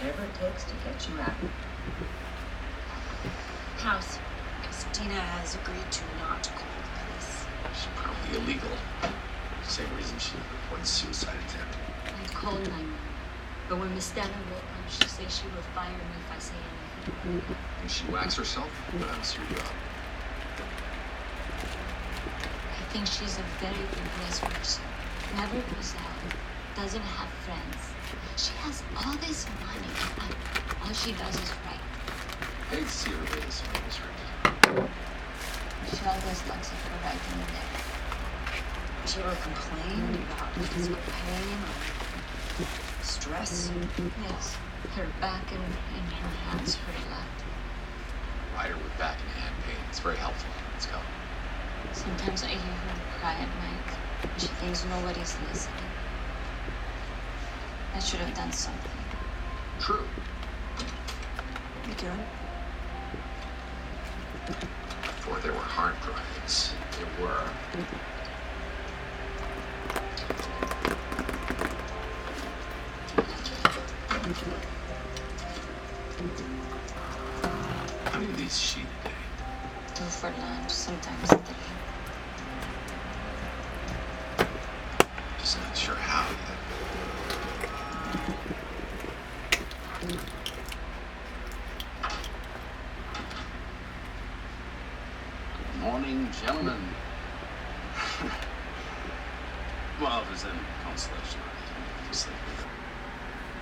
whatever it takes to get you out. House. Christina has agreed to not call the police. She's probably illegal. Same reason she reported suicide attempt. I called 911. But when Miss Stella woke up, she said she would fire me if I say anything. Think she whacks herself? But I don't see your job. I think she's a very useless person. Never goes out. Doesn't have friends. She has all this money. All she does is write. I hate to see her way this manuscript. She always looks at her writing in there. She ever complained about physical pain or stress? Yes, her back and her hands hurt a lot. Writer with back and hand pain. It's very helpful. Let's go. Sometimes I hear her cry at night. She thinks nobody's listening. I should have done something. True. You doing? Before there were hard drives, there were. How many of these sheet a day? 2 for lunch, sometimes 3. Just not sure how yet. Good morning, gentlemen. Well, if there's any consolation, I can sleep.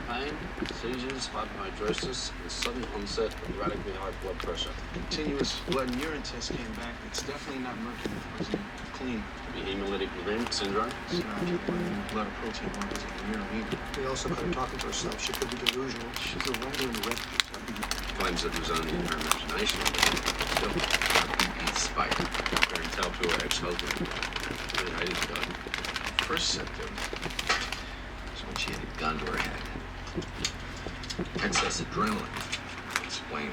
Pain, seizures, hyperhidrosis, and sudden onset of radically high blood pressure. Continuous blood and urine test came back. It's definitely not mercury poisoning. Clean. The hemolytic uremic syndrome. It's not getting blood or protein levels in the urine either. We also got her talking to herself. She could be delusional. She's a writer in the red. Claims it was only in her imagination, but still, In spite. very tell to her ex-husband. Really hated the guy. First symptom was when she had a gun to her head. Excess adrenaline. Explain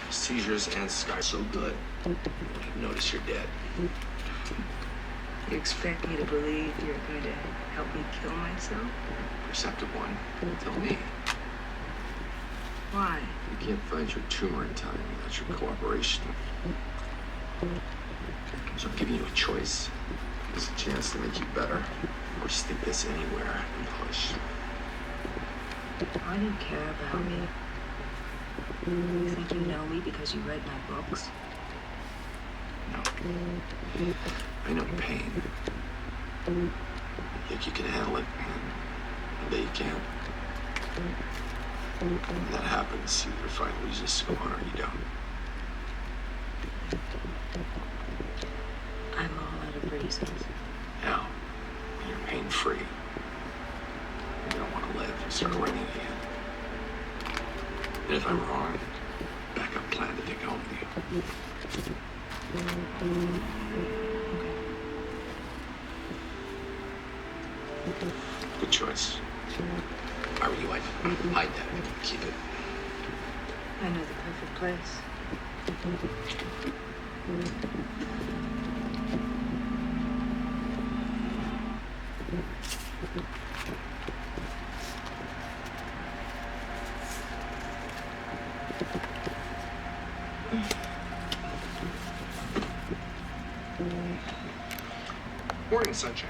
seizures and sky so good. You notice you're dead. You expect me to believe you're going to help me kill myself? Perceptive one. Tell me. Why? You can't find your tumor in time without your cooperation. So I'm giving you a choice. There's a chance to make you better, or stick this anywhere and push. Why do you care about me? You think you know me because you read my books? No. I know pain. You think you can handle it, and I bet you can. When that happens, you either fight loses go on or you don't. I'm all out of reasons. Now, when you're pain-free, you don't want to live and start writing again. And if I'm wrong, backup plan to take home with you. Good choice. If I were you, I'd hide that. Keep it. I know the perfect place. Morning, sunshine.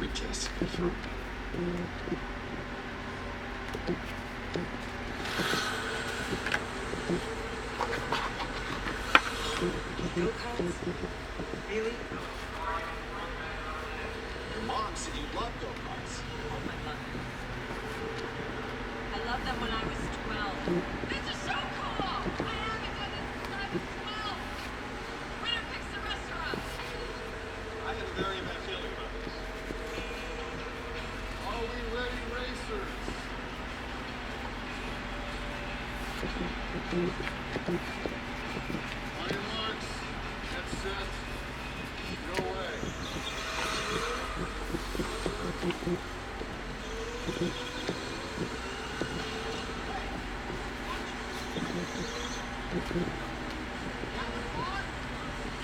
Retesting it through. Go-karts? Really? Your mom said you love go-karts. Oh, my mother. I loved them when I was 12. This is so cool! I haven't done this since I was 12! Winner picks the restaurant! I had a very bad feeling about this. Are we ready, racers? On your marks, get set, go away.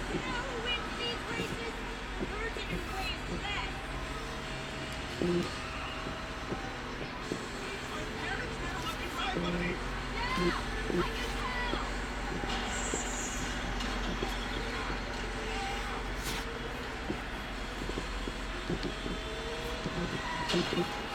You know who wins these races? Virgin and Blaze Sled! Yeah, I can tell!